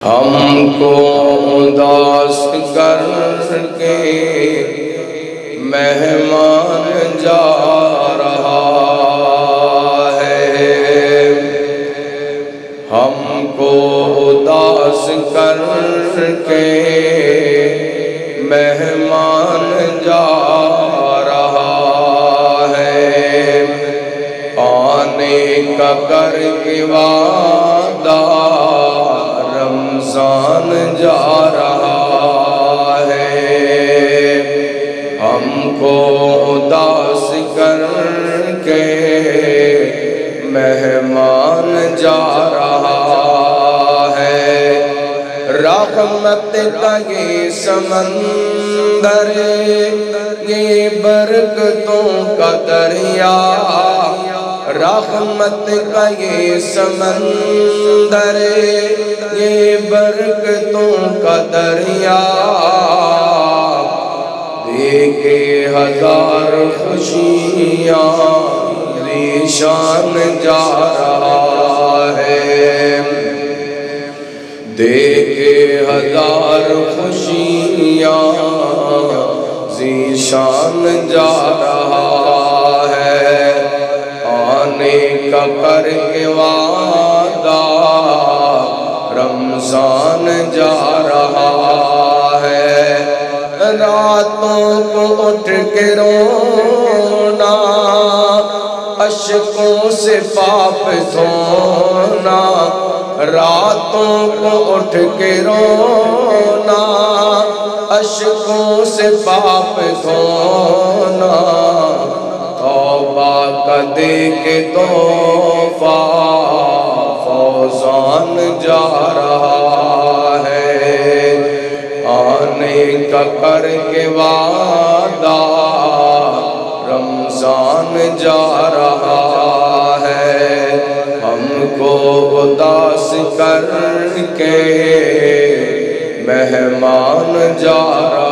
ہم کو اداس کر کے مہمان جا رہا ہے، ہم کو اداس کر کے مہمان جا رہا ہے، آنے کا کر کے وعدہ رمضان جا رہا ہے، ہم کو اداس کر کے مہمان جا رہا ہے، رحمت کا یہ سمندر، یہ برکتوں کا دریا، رحمت کا یہ سمندر، یہ برکتوں کا دریا، دیکھے ہزار خوشیاں ذیشان جا رہا ہے، دیکھے ہزار خوشیاں ذیشان جا رہا ہے، آنے کا کر کے وعدہ رمضان جا رہا ہے، راتوں کو اٹھ کے رونا، اشکوں سے پاپ دھونا، راتوں کو اٹھ کے رونا، اشکوں سے پاپ دھونا، توبہ کا دے کے تحفہ فوزان جا رہا ہے، آنے کا کر کے وعدہ رمضان جا رہا ہے، ہم کو اداس کر کے مہمان جا رہا ہے۔